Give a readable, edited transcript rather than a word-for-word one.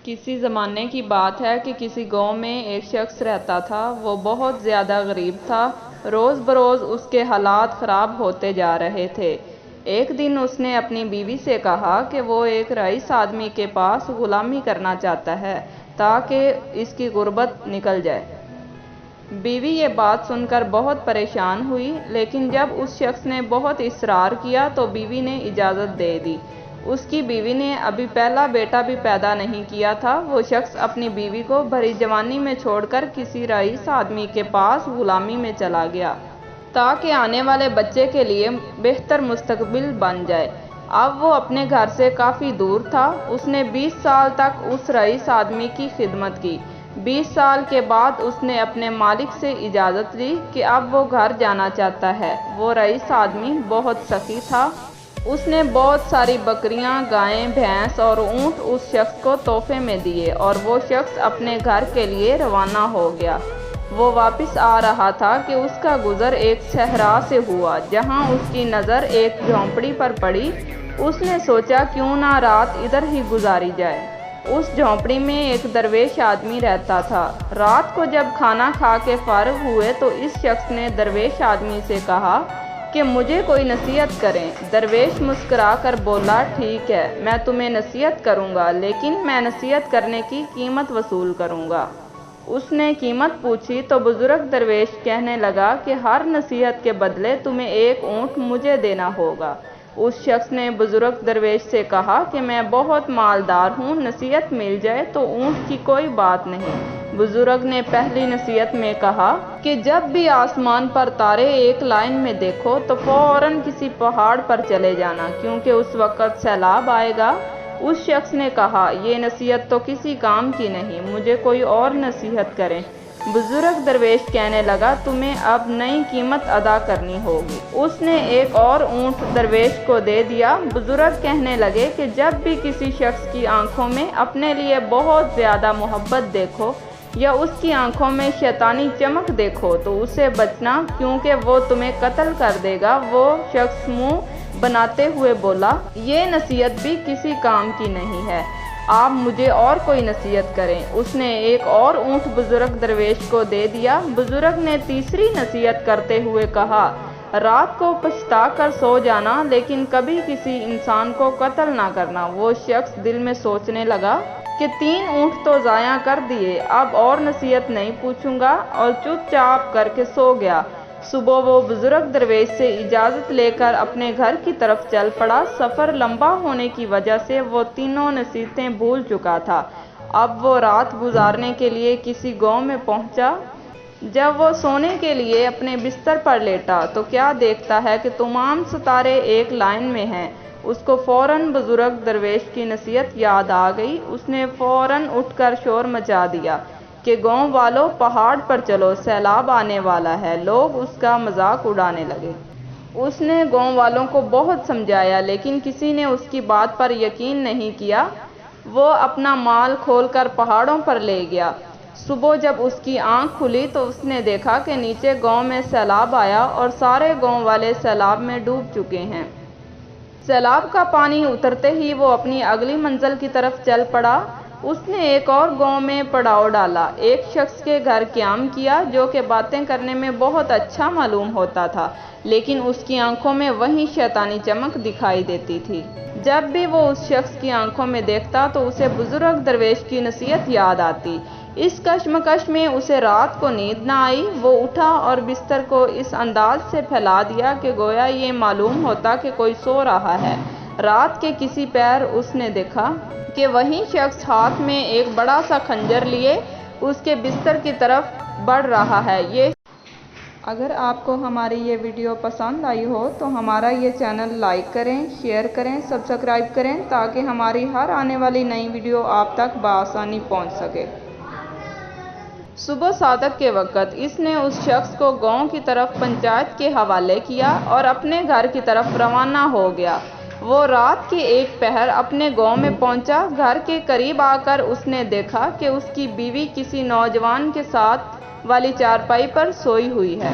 کسی زمانے کی بات ہے کہ کسی گاؤں میں ایک شخص رہتا تھا۔ وہ بہت زیادہ غریب تھا۔ روز بروز اس کے حالات خراب ہوتے جا رہے تھے۔ ایک دن اس نے اپنی بیوی سے کہا کہ وہ ایک رئیس آدمی کے پاس غلامی کرنا چاہتا ہے تاکہ اس کی غربت نکل جائے۔ بیوی یہ بات سن کر بہت پریشان ہوئی، لیکن جب اس شخص نے بہت اصرار کیا تو بیوی نے اجازت دے دی۔ اس کی بیوی نے ابھی پہلا بیٹا بھی پیدا نہیں کیا تھا۔ وہ شخص اپنی بیوی کو بھری جوانی میں چھوڑ کر کسی رئیس آدمی کے پاس غلامی میں چلا گیا تاکہ آنے والے بچے کے لیے بہتر مستقبل بن جائے۔ اب وہ اپنے گھر سے کافی دور تھا۔ اس نے 20 سال تک اس رئیس آدمی کی خدمت کی۔ 20 سال کے بعد اس نے اپنے مالک سے اجازت لی کہ اب وہ گھر جانا چاہتا ہے۔ وہ رئیس آدمی بہت سخی تھا۔ اس نے بہت ساری بکریاں، گائیں، بھینس اور اونٹ اس شخص کو تحفے میں دیے اور وہ شخص اپنے گھر کے لیے روانہ ہو گیا۔ وہ واپس آ رہا تھا کہ اس کا گزر ایک صحرا سے ہوا جہاں اس کی نظر ایک جھونپڑی پر پڑی۔ اس نے سوچا کیوں نہ رات ادھر ہی گزاری جائے۔ اس جھونپڑی میں ایک درویش آدمی رہتا تھا۔ رات کو جب کھانا کھا کے فارغ ہوئے تو اس شخص نے درویش آدمی سے کہا کہ مجھے کوئی نصیحت کریں۔ درویش مسکرا کر بولا، ٹھیک ہے، میں تمہیں نصیحت کروں گا، لیکن میں نصیحت کرنے کی قیمت وصول کروں گا۔ اس نے قیمت پوچھی تو بزرگ درویش کہنے لگا کہ ہر نصیحت کے بدلے تمہیں ایک اونٹ مجھے دینا ہوگا۔ اس شخص نے بزرگ درویش سے کہا کہ میں بہت مالدار ہوں، نصیحت مل جائے تو اونٹ کی کوئی بات نہیں۔ بزرگ نے پہلی نصیحت میں کہا کہ جب بھی آسمان پر تارے ایک لائن میں دیکھو تو فوراً کسی پہاڑ پر چلے جانا، کیونکہ اس وقت سیلاب آئے گا۔ اس شخص نے کہا، یہ نصیحت تو کسی کام کی نہیں، مجھے کوئی اور نصیحت کریں۔ بزرگ درویش کہنے لگا، تمہیں اب نئی قیمت ادا کرنی ہوگی۔ اس نے ایک اور اونٹ درویش کو دے دیا۔ بزرگ کہنے لگے کہ جب بھی کسی شخص کی آنکھوں میں اپنے لیے بہت زیادہ محبت دیکھو یا اس کی آنکھوں میں شیطانی چمک دیکھو تو اسے بچنا، کیونکہ وہ تمہیں قتل کر دے گا۔ وہ شخص منہ بناتے ہوئے بولا، یہ نصیحت بھی کسی کام کی نہیں ہے، آپ مجھے اور کوئی نصیحت کریں۔ اس نے ایک اور اونٹ بزرگ درویش کو دے دیا۔ بزرگ نے تیسری نصیحت کرتے ہوئے کہا، رات کو پچھتا کر سو جانا، لیکن کبھی کسی انسان کو قتل نہ کرنا۔ وہ شخص دل میں سوچنے لگا کہ 3 اونٹ تو ضائع کر دیے، اب اور نصیحت نہیں پوچھوں گا، اور چپ چاپ کر کے سو گیا۔ صبح وہ بزرگ درویش سے اجازت لے کر اپنے گھر کی طرف چل پڑا۔ سفر لمبا ہونے کی وجہ سے وہ تینوں نصیحتیں بھول چکا تھا۔ اب وہ رات گزارنے کے لیے کسی گاؤں میں پہنچا۔ جب وہ سونے کے لیے اپنے بستر پر لیٹا تو کیا دیکھتا ہے کہ تمام ستارے ایک لائن میں ہیں۔ اس کو فوراً بزرگ درویش کی نصیحت یاد آ گئی۔ اس نے فوراً اٹھ کر شور مچا دیا کہ گاؤں والوں، پہاڑ پر چلو، سیلاب آنے والا ہے۔ لوگ اس کا مذاق اڑانے لگے۔ اس نے گاؤں والوں کو بہت سمجھایا، لیکن کسی نے اس کی بات پر یقین نہیں کیا۔ وہ اپنا مال کھول کر پہاڑوں پر لے گیا۔ صبح جب اس کی آنکھ کھلی تو اس نے دیکھا کہ نیچے گاؤں میں سیلاب آیا اور سارے گاؤں والے سیلاب میں ڈوب چکے ہیں۔ سیلاب کا پانی اترتے ہی وہ اپنی اگلی منزل کی طرف چل پڑا۔ اس نے ایک اور گاؤں میں پڑاؤ ڈالا، ایک شخص کے گھر قیام کیا جو کہ باتیں کرنے میں بہت اچھا معلوم ہوتا تھا، لیکن اس کی آنکھوں میں وہی شیطانی چمک دکھائی دیتی تھی۔ جب بھی وہ اس شخص کی آنکھوں میں دیکھتا تو اسے بزرگ درویش کی نصیحت یاد آتی۔ اس کشمکش میں اسے رات کو نیند نہ آئی۔ وہ اٹھا اور بستر کو اس انداز سے پھیلا دیا کہ گویا یہ معلوم ہوتا کہ کوئی سو رہا ہے۔ رات کے کسی پہر اس نے دیکھا کہ وہی شخص ہاتھ میں ایک بڑا سا خنجر لیے اس کے بستر کی طرف بڑھ رہا ہے۔ اگر آپ کو ہماری یہ ویڈیو پسند آئی ہو تو ہمارا یہ چینل لائک کریں، شیئر کریں، سبسکرائب کریں تاکہ ہماری ہر آنے والی نئی ویڈیو آپ تک بآسانی پہنچ سکے۔ صبح صادق کے وقت اس نے اس شخص کو گاؤں کی طرف پنچایت کے حوالے کیا اور اپنے گھر کی طرف روانہ ہو گیا۔ وہ رات کے ایک پہر اپنے گاؤں میں پہنچا۔ گھر کے قریب آ کر اس نے دیکھا کہ اس کی بیوی کسی نوجوان کے ساتھ والی چارپائی پر سوئی ہوئی ہے۔